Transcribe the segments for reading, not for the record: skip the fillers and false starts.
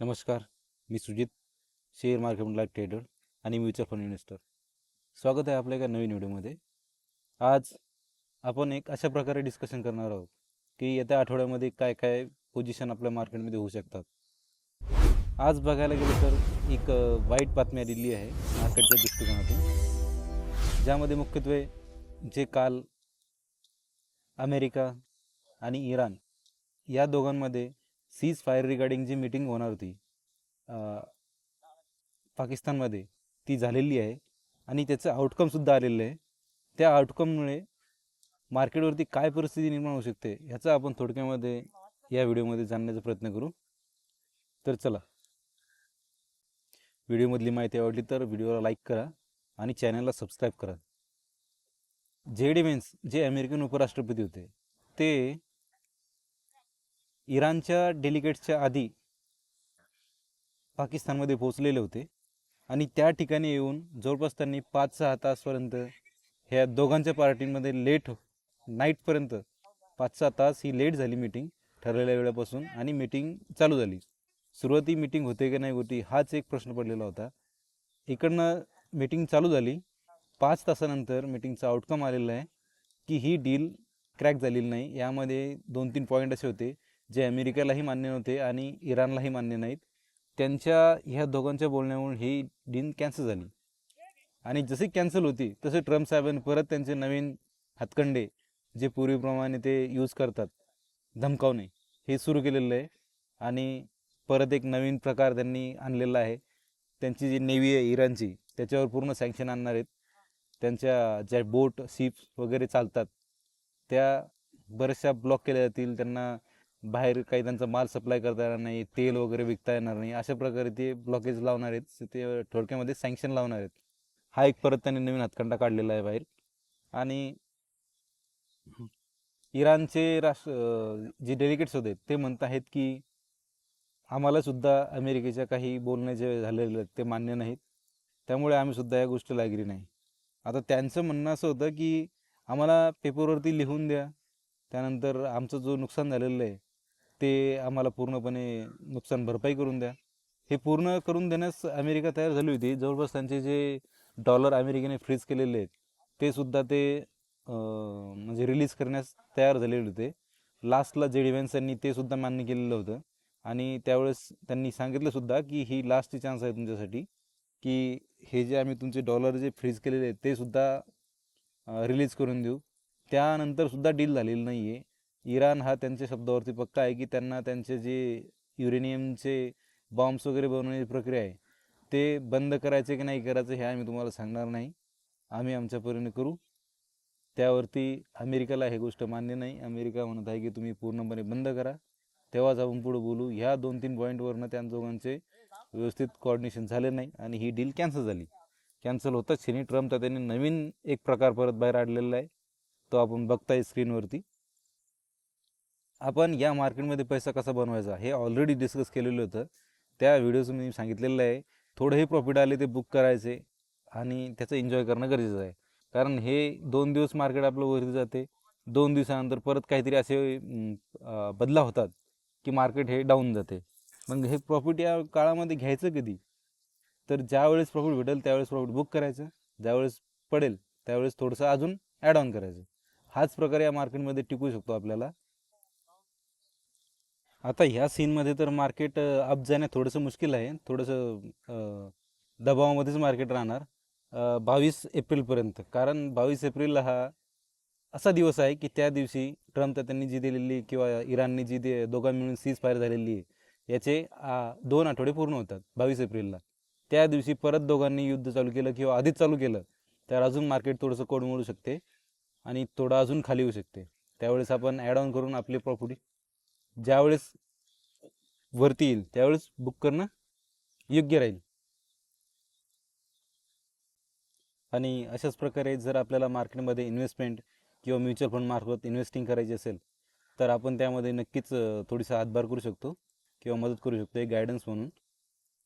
नमस्कार. मी Sujit, share market live trader आणि म्युच्युअल फंड इन्व्हेस्टर. स्वागत आहे आपल्या एका नवीन व्हिडिओमध्ये. आज आपण एक अशा प्रकारे डिस्कशन करणार आहोत की येत्या आठवड्यामध्ये काय काय पोझिशन आपल्या मार्केटमध्ये होऊ शकतात. आज बघायला गेलं तर एक वाईट बातमी आलेली आहे मार्केटच्या दृष्टिकोनातून, ज्यामध्ये मुख्यत्वे जे काल अमेरिका आणि इराण या दोघांमध्ये सीज फायर रिगार्डिंग जी मीटिंग होणार होती पाकिस्तानमध्ये, ती झालेली आहे आणि त्याचं आउटकमसुद्धा आलेलं आहे. त्या आउटकममुळे मार्केटवरती काय परिस्थिती निर्माण होऊ शकते ह्याचा आपण थोडक्यामध्ये या व्हिडिओमध्ये जाणण्याचा प्रयत्न करू. तर चला, व्हिडिओमधली माहिती आवडली तर व्हिडिओला लाईक करा आणि चॅनलला सबस्क्राईब करा. जे.डी. व्हेन्स जे अमेरिकन उपराष्ट्रपती होते, ते इराणच्या डेलिगेट्सच्या आधी पाकिस्तानमध्ये पोहोचलेले होते आणि त्या ठिकाणी येऊन जवळपास त्यांनी 5-6 तासपर्यंत ह्या दोघांच्या पार्टीमध्ये नाईटपर्यंत 5-6 तास ही लेट झाली मीटिंग ठरलेल्या वेळेपासून आणि मीटिंग चालू झाली. सुरुवाती मीटिंग होते की नाही होती हाच एक प्रश्न पडलेला होता. इकडनं मीटिंग चालू झाली, 5 तासानंतर मीटिंगचा आउटकम आलेला आहे की ही डील क्रॅक झालेली नाही. यामध्ये 2-3 पॉईंट असे होते जे अमेरिकेलाही मान्य नव्हते आणि इराणलाही मान्य नाहीत. त्यांच्या ह्या दोघांच्या बोलण्यामुळे ही डील कॅन्सल झाली आणि जशी कॅन्सल होती तसे ट्रम्प साहेबांनी परत त्यांचे नवीन हातखंडे जे पूर्वीप्रमाणे ते यूज करतात, धमकावणे, हे सुरू केलेलं आहे आणि परत एक नवीन प्रकार त्यांनी आणलेला आहे. त्यांची जी नेव्ही आहे इराणची, त्याच्यावर पूर्ण सँक्शन आणणार आहेत. त्यांच्या ज्या बोट शिप्स वगैरे चालतात त्या बऱ्याचशा ब्लॉक केल्या जातील. त्यांना बाहेर काही त्यांचा माल सप्लाय करता येणार नाही, तेल वगैरे विकता येणार नाही, अशा प्रकारे ते ब्लॉकेज लावणार आहेत. ते थोडक्यामध्ये सँक्शन लावणार आहेत. हा एक परत त्यांनी नवीन हातखंडा काढलेला आहे बाहेर. आणि इराणचे जे डेलिगेट्स होते ते म्हणत आहेत की आम्हाला सुद्धा अमेरिकेच्या काही बोलणे जे झालेले आहेत ते मान्य नाहीत, त्यामुळे आम्ही सुद्धा या गोष्टीला ॲग्री नाही. आता त्यांचं म्हणणं असं होतं की आम्हाला पेपरवरती लिहून द्या, त्यानंतर आमचं जो नुकसान झालेलं आहे ते आम्हाला पूर्णपणे नुकसान भरपाई करून द्या. हे पूर्ण करून देण्यास अमेरिका तयार झाली होती. जवळपास त्यांचे जे डॉलर अमेरिकेने फ्रीज केलेले आहेत ते सुद्धा ते म्हणजे रिलीज करण्यास तयार झालेले होते. लास्टला जे.डी. व्हेन्स यांनी ते सुद्धा मान्य केलेलं होतं आणि त्यावेळेस त्यांनी सांगितलं सुद्धा की ही लास्टची चान्स आहे तुमच्यासाठी की हे जे आम्ही तुमचे डॉलर जे फ्रीज केलेले आहेत ते सुद्धा रिलीज करून देऊ. त्यानंतर सुद्धा डील झालेली नाही आहे. इराण हा त्यांच्या शब्दावरती पक्का आहे की त्यांना त्यांचे जे युरेनियमचे बॉम्ब्स वगैरे बनवण्याची प्रक्रिया आहे ते बंद करायचे की नाही करायचं हे आम्ही तुम्हाला सांगणार नाही, आम्ही आमच्या परीने करू. त्यावरती अमेरिकेला हे गोष्ट मान्य नाही. अमेरिका म्हणत आहे की तुम्ही पूर्णपणे बंद करा, तेव्हाच आपण पुढे बोलू. ह्या 2-3 पॉईंटवरनं त्या दोघांचे व्यवस्थित कोऑर्डिनेशन झाले नाही आणि ही डील कॅन्सल झाली. कॅन्सल होताच क्षणी ट्रम्प त्यांनी नवीन एक प्रकार परत बाहेर आणलेला आहे, तो आपण बघताय स्क्रीनवरती. आपण या मार्केटमध्ये पैसा कसा बनवायचा हे ऑलरेडी डिस्कस केलेलं होतं. त्या व्हिडिओचं मी सांगितलेलं आहे. थोडंही प्रॉफिट आले ते बुक करायचे आणि त्याचं एन्जॉय करणं गरजेचं आहे. कारण हे 2 दिवस मार्केट आपलं वरती जाते, 2 दिवसानंतर परत काहीतरी असे बदला होतात की मार्केट हे डाऊन जाते. मग हे प्रॉफिट या काळामध्ये घ्यायचं कधी? तर ज्यावेळेस प्रॉफिट भेटेल त्यावेळेस प्रॉफिट बुक करायचं, ज्यावेळेस पडेल त्यावेळेस थोडंसं अजून ॲड ऑन करायचं. हाच प्रकारे या मार्केटमध्ये टिकू शकतो आपल्याला. आता ह्या सीनमध्ये तर मार्केट अप जाण्यात थोडंसं मुश्किल आहे, थोडंसं दबावामध्येच मार्केट राहणार 22 एप्रिलपर्यंत. कारण 22 एप्रिल हा असा दिवस आहे की त्या दिवशी ट्रम्प त्यांनी जी दिलेली किंवा इराणने जी दोघां मिळून सीज फायर झालेली आहे याचे 2 आठवडे पूर्ण होतात 22 एप्रिलला. त्या दिवशी परत दोघांनी युद्ध चालू केलं किंवा आधीच चालू केलं तर अजून मार्केट थोडंसं कोडमोडू शकते आणि थोडं अजून खाली येऊ शकते. त्यावेळेस आपण ॲड ऑन करून आपले प्रॉफिट ज्यावेळेस वरती येईल त्यावेळेस बुक करणं योग्य राहील. आणि अशाच प्रकारे जर आपल्याला मार्केटमध्ये इन्व्हेस्टमेंट किंवा म्युच्युअल फंड मार्फत इन्व्हेस्टिंग करायची असेल तर आपण त्यामध्ये नक्कीच थोडीसा हातभार करू शकतो किंवा मदत करू शकतो एक गायडन्स म्हणून.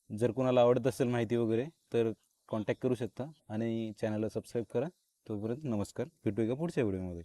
जर कोणाला आवडत असेल माहिती वगैरे तर कॉन्टॅक्ट करू शकता आणि चॅनलला सबस्क्राईब करा. तोपर्यंत नमस्कार, भेटू एका पुढच्या व्हिडिओमध्ये.